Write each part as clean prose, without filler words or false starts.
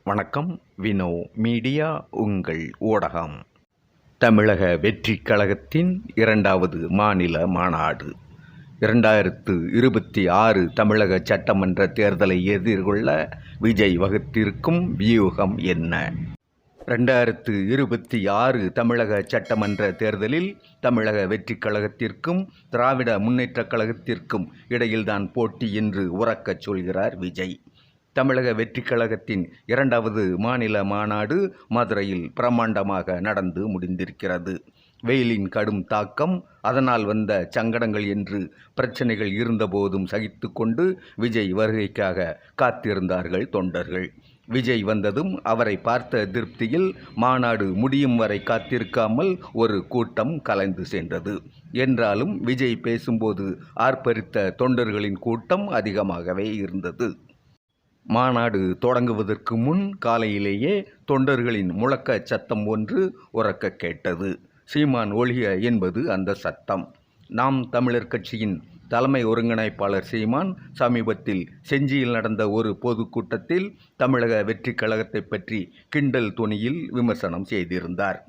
வணக்கம். வினோ மீடியா உங்கள் ஊடகம். தமிழக வெற்றிக் கழகத்தின் 2வது மாநில மாநாடு 2026 தமிழக சட்டமன்ற தேர்தலை எதிர்கொள்ள விஜய் வகுத்திருக்கும் வியூகம் என்ன? 2026 தமிழக சட்டமன்ற தேர்தலில் தமிழக வெற்றிக் கழகத்திற்கும் திராவிட முன்னேற்றக் கழகத்திற்கும் இடையில்தான் போட்டி என்று உரக்கச் சொல்கிறார் விஜய். தமிழக வெற்றிக் கழகத்தின் 2வது மாநில மாநாடு மதுரையில் பிரமாண்டமாக நடந்து முடிந்திருக்கிறது. வெயிலின் கடும் தாக்கம், அதனால் வந்த சங்கடங்கள் என்று பிரச்சனைகள் இருந்தபோதும் சகித்து கொண்டு விஜய் வருகைக்காக காத்திருந்தார்கள் தொண்டர்கள். விஜய் வந்ததும் அவரை பார்த்த திருப்தியில் மாநாடு முடியும் வரை காத்திருக்காமல் ஒரு கூட்டம் கலைந்து சென்றது. என்றாலும் விஜய் பேசும்போது ஆர்ப்பரித்த தொண்டர்களின் கூட்டம் அதிகமாகவே இருந்தது. மாநாடு தொடங்குவதற்கு முன் காலையிலேயே தொண்டர்களின் முழக்க சத்தம் ஒன்று உரக்க கேட்டது. சீமான் ஒழிக என்பது அந்த சத்தம். நாம் தமிழர் கட்சியின் தலைமை ஒருங்கிணைப்பாளர் சீமான் சமீபத்தில் செஞ்சியில் நடந்த ஒரு பொதுக்கூட்டத்தில் தமிழக வெற்றிக் கழகத்தை பற்றி கிண்டல் தொனியில் விமர்சனம் செய்திருந்தார்.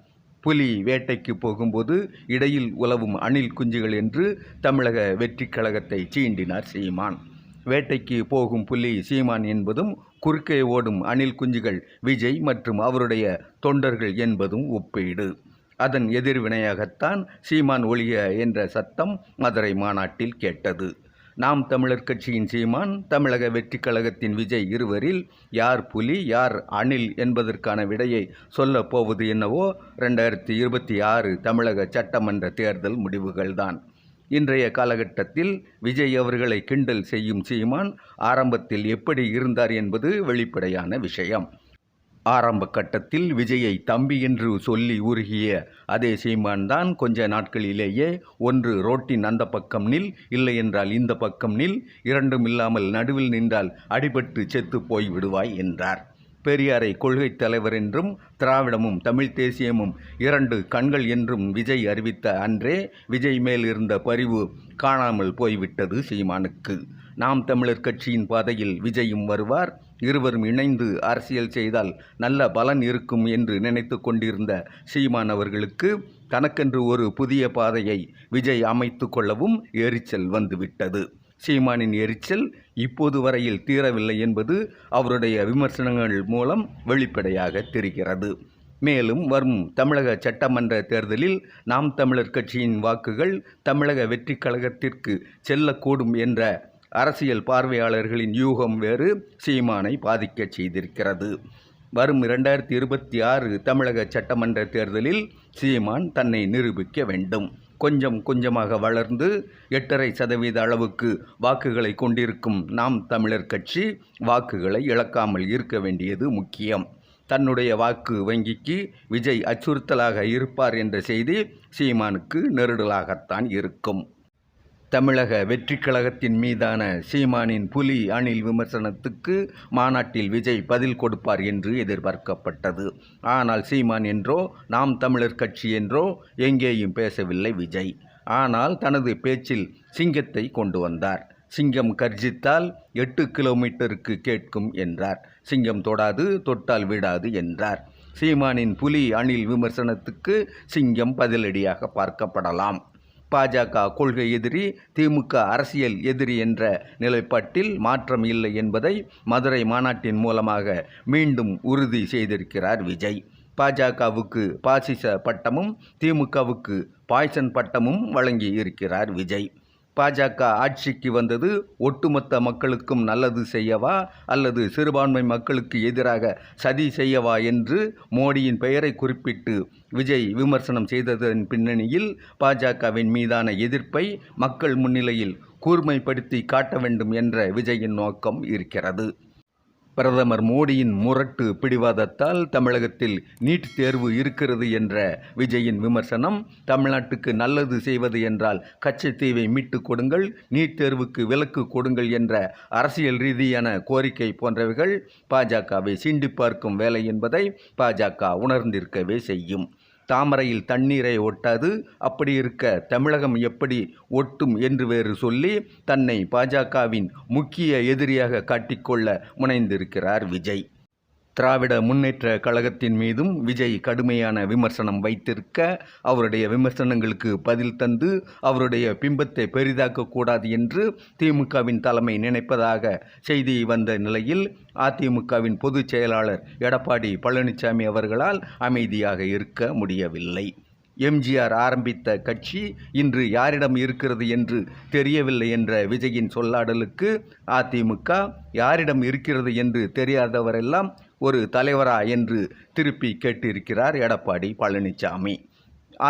புலி வேட்டைக்கு போகும்போது இடையில் உலவும் அணில் குஞ்சுகள் என்று தமிழக வெற்றிக் கழகத்தை சீண்டினார் சீமான். வேட்டைக்கு போகும் புலி சீமான் என்பதும் குறுக்கே ஓடும் அணில் குஞ்சுகள் விஜய் மற்றும் அவருடைய தொண்டர்கள் என்பதும் ஒப்பீடு. அதன் எதிர்வினையாகத்தான் சீமான் ஒழிக என்ற சத்தம் மதுரை மாநாட்டில் கேட்டது. நாம் தமிழர் கட்சியின் சீமான், தமிழக வெற்றிக் கழகத்தின் விஜய் இருவரில் யார் புலி யார் அணில் என்பதற்கான விடையை சொல்லப் போவது என்னவோ 2026 தமிழக சட்டமன்ற தேர்தல் முடிவுகள்தான். இன்றைய காலகட்டத்தில் விஜய் அவர்களை கிண்டல் செய்யும் சீமான் ஆரம்பத்தில் எப்படி இருந்தார் என்பது வெளிப்படையான விஷயம். ஆரம்ப கட்டத்தில் விஜயை தம்பி என்று சொல்லி உருகிய அதே சீமான் தான் கொஞ்ச நாட்களிலேயே ஒன்று ரோட்டின் அந்த பக்கம் நில், இல்லை என்றால் இந்த பக்கம் நில், இரண்டும் இல்லாமல் நடுவில் நின்றால் அடிபட்டு செத்து போய் விடுவாய் என்றார். பெரியாரை கொள்கை தலைவர் என்றும் திராவிடமும் தமிழ் தேசியமும் 2 கண்கள் என்றும் விஜய் அறிவித்த அன்றே விஜய் மேல் இருந்த பரிவு காணாமல் போய்விட்டது சீமானுக்கு. நாம் தமிழர் கட்சியின் பாதையில் விஜயும் வருவார், இருவரும் இணைந்து அரசியல் செய்தால் நல்ல பலன் இருக்கும் என்று நினைத்து கொண்டிருந்த சீமான் அவர்களுக்கு தனக்கென்று ஒரு புதிய பாதையை விஜய் அமைத்து கொள்ளவும் எரிச்சல் வந்துவிட்டது. சீமானின் எரிச்சல் இப்போது வரையில் தீரவில்லை என்பது அவருடைய விமர்சனங்கள் மூலம் வெளிப்படையாக தெரிகிறது. மேலும் வரும் தமிழக சட்டமன்ற தேர்தலில் நாம் தமிழர் கட்சியின் வாக்குகள் தமிழக வெற்றிக் கழகத்திற்கு செல்லக்கூடும் என்ற அரசியல் பார்வையாளர்களின் யூகம் வேறு சீமானை பாதிக்கச் செய்திருக்கிறது. வரும் 2026 தமிழக சட்டமன்ற தேர்தலில் சீமான் தன்னை நிரூபிக்க வேண்டும். கொஞ்சம் கொஞ்சமாக வளர்ந்து 8.5% அளவுக்கு வாக்குகளை கொண்டிருக்கும் நாம் தமிழர் கட்சி வாக்குகளை இழக்காமல் இருக்க வேண்டியது முக்கியம். தன்னுடைய வாக்கு வங்கிக்கு விஜய் அச்சுறுத்தலாக இருப்பார் என்ற செய்தி சீமானுக்கு நெருடலாகத்தான் இருக்கும். தமிழக வெற்றிக் கழகத்தின் மீதான சீமானின் புலி அணில் விமர்சனத்துக்கு மாநாட்டில் விஜய் பதில் கொடுப்பார் என்று எதிர்பார்க்கப்பட்டது. ஆனால் சீமான் என்றோ நாம் தமிழர் கட்சி என்றோ எங்கேயும் பேசவில்லை விஜய். ஆனால் தனது பேச்சில் சிங்கத்தை கொண்டு வந்தார். சிங்கம் கர்ஜித்தால் 8 கிலோமீட்டருக்கு கேட்கும் என்றார். சிங்கம் தொடாது, தொட்டால் விடாது என்றார். சீமானின் புலி அணில் விமர்சனத்துக்கு சிங்கம் பதிலடியாக பார்க்கப்படலாம். பாஜக கொள்கை எதிரி, திமுக அரசியல் எதிரி என்ற நிலைப்பாட்டில் மாற்றம் இல்லை என்பதை மதுரை மாநாட்டின் மூலமாக மீண்டும் உறுதி செய்திருக்கிறார் விஜய். பாஜகவுக்கு பாசிச பட்டமும் திமுகவுக்கு பாய்சன் பட்டமும் வழங்கி இருக்கிறார் விஜய். பாஜக ஆட்சிக்கு வந்தது ஒட்டுமொத்த மக்களுக்கும் நல்லது செய்யவா அல்லது சிறுபான்மை மக்களுக்கு எதிராக சதி செய்யவா என்று மோடியின் பெயரை குறிப்பிட்டு விஜய் விமர்சனம் செய்ததன் பின்னணியில் பாஜகவின் மீதான எதிர்ப்பை மக்கள் முன்னிலையில் கூர்மைப்படுத்தி காட்ட வேண்டும் என்ற விஜயின் நோக்கம் இருக்கிறது. பிரதமர் மோடியின் முரட்டு பிடிவாதத்தால் தமிழகத்தில் நீட் தேர்வு இருக்கிறது என்ற விஜயின் விமர்சனம், தமிழ்நாட்டுக்கு நல்லது செய்வது என்றால் கச்சத்தீவை மீட்டு கொடுங்கள், நீட் தேர்வுக்கு விலக்கு கொடுங்கள் என்ற அரசியல் ரீதியான கோரிக்கை போன்றவைகள் பாஜகவை சீண்டி பார்க்கும் வேலை என்பதை பாஜக உணர்ந்திருக்கவே செய்யும். தாமரையில் தண்ணீரை ஒட்டாது, அப்படி இருக்க தமிழகம் எப்படி ஒட்டும் என்று வேறு சொல்லி தன்னை பாஜகவின் முக்கிய எதிரியாக காட்டிக்கொள்ள முனைந்திருக்கிறார் விஜய். திராவிட முன்னேற்ற கழகத்தின் மீதும் விஜய் கடுமையான விமர்சனம் வைத்திருக்க, அவருடைய விமர்சனங்களுக்கு பதில் தந்து அவருடைய பிம்பத்தை பெரிதாக்கக்கூடாது என்று திமுகவின் தலைமை நினைப்பதாக செய்தி வந்த நிலையில், அதிமுகவின் பொதுச் செயலாளர் எடப்பாடி பழனிசாமி அவர்களால் அமைதியாக இருக்க முடியவில்லை. எம்ஜிஆர் ஆரம்பித்த கட்சி இன்று யாரிடம் இருக்கிறது என்று தெரியவில்லை என்ற விஜயின் சொல்லாடலுக்கு அதிமுக யாரிடம் இருக்கிறது என்று தெரியாதவரெல்லாம் ஒரு தலைவரா என்று திருப்பி கேட்டிருக்கிறார் எடப்பாடி பழனிசாமி.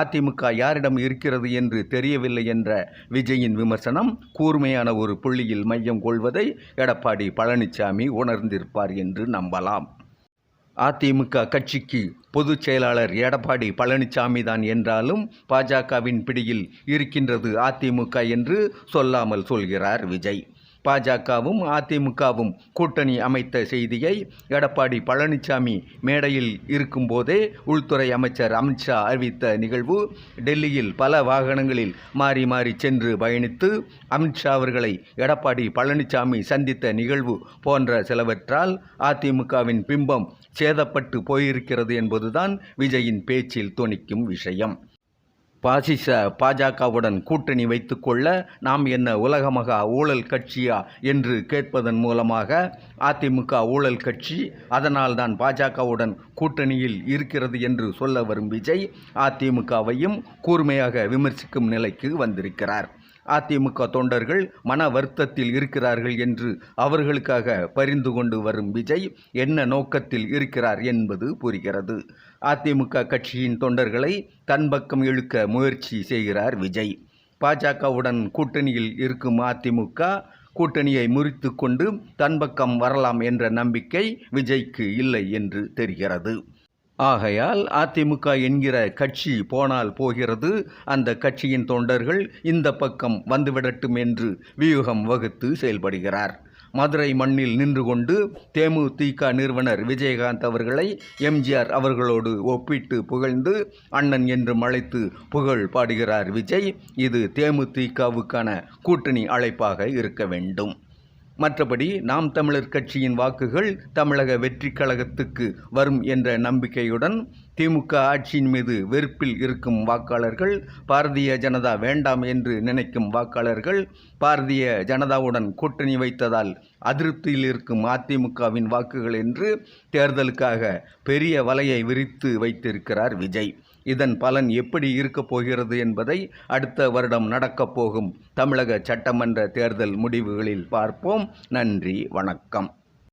அதிமுக யாரிடம் இருக்கிறது என்று தெரியவில்லை என்ற விஜயின் விமர்சனம் கூர்மையான ஒரு புள்ளியில் மையம் கொள்வதை எடப்பாடி பழனிசாமி உணர்ந்திருப்பார் என்று நம்பலாம். அதிமுக கட்சிக்கு பொதுச் செயலாளர் எடப்பாடி பழனிசாமி தான் என்றாலும் பாஜகவின் பிடியில் இருக்கின்றது அதிமுக என்று சொல்லாமல் சொல்கிறார் விஜய். பாஜகவும் அதிமுகவும் கூட்டணி அமைத்த செய்தியை எடப்பாடி பழனிசாமி மேடையில் இருக்கும்போதே உள்துறை அமைச்சர் அமித்ஷா அறிவித்த நிகழ்வு, டெல்லியில் பல வாகனங்களில் மாறி மாறி சென்று பயணித்து அமித்ஷா அவர்களை எடப்பாடி பழனிசாமி சந்தித்த நிகழ்வு போன்ற சிலவற்றால் அதிமுகவின் பிம்பம் சேதப்பட்டு போயிருக்கிறது என்பதுதான் விஜயின் பேச்சில் தொனிக்கும் விஷயம். பாசிச பாஜகவுடன் கூட்டணி வைத்துக்கொள்ள நாம் என்ன உலகமகா ஊழல் கட்சியா என்று கேட்பதன் மூலமாக அதிமுக ஊழல் கட்சி, அதனால்தான் பாஜகவுடன் கூட்டணியில் இருக்கிறது என்று சொல்ல வரும் விஜய் அதிமுகவையும் கூர்மையாக விமர்சிக்கும் நிலைக்கு வந்திருக்கிறார். அதிமுக தொண்டர்கள் மன வருத்தத்தில் இருக்கிறார்கள் என்று அவர்களுக்காக பரிந்து கொண்டு வரும் விஜய் என்ன நோக்கத்தில் இருக்கிறார் என்பது புரிகிறது. அதிமுக கட்சியின் தொண்டர்களை தன் பக்கம் இழுக்க முயற்சி செய்கிறார் விஜய். பாஜகவுடன் கூட்டணியில் இருக்கும் அதிமுக கூட்டணியை முறித்து கொண்டு தன் பக்கம் வரலாம் என்ற நம்பிக்கை விஜய்க்கு இல்லை என்று தெரிகிறது. ஆகையால் அதிமுக என்கிற கட்சி போனால் போகிறது, அந்த கட்சியின் தொண்டர்கள் இந்த பக்கம் வந்துவிடட்டும் என்று வியூகம் வகுத்து செயல்படுகிறார். மதுரை மண்ணில் நின்று கொண்டு தேமுதிக நிறுவனர் விஜயகாந்த் அவர்களை எம்ஜிஆர் அவர்களோடு ஒப்பிட்டு புகழ்ந்து அண்ணன் என்று அழைத்து புகழ் பாடுகிறார் விஜய். இது தேமுதிகவுக்கான கூட்டணி அழைப்பாக இருக்க வேண்டும். மற்றபடி நாம் தமிழர் கட்சியின் வாக்குகள் தமிழக வெற்றிக் கழகத்துக்கு வரும் என்ற நம்பிக்கையுடன் திமுக ஆட்சியின் மீது வெறுப்பில் இருக்கும் வாக்காளர்கள், பாரதிய ஜனதா வேண்டாம் என்று நினைக்கும் வாக்காளர்கள், பாரதிய ஜனதாவுடன் கூட்டணி வைத்ததால் அதிருப்தியில் இருக்கும் அதிமுகவின் வாக்குகள் என்று தேர்தலுக்காக பெரிய வலையை விரித்து வைத்திருக்கிறார் விஜய். இதன் பலன் எப்படி இருக்கப் போகிறது என்பதை அடுத்த வருடம் நடக்கப் போகும் தமிழக சட்டமன்ற தேர்தல் முடிவுகளில் பார்ப்போம். நன்றி, வணக்கம்.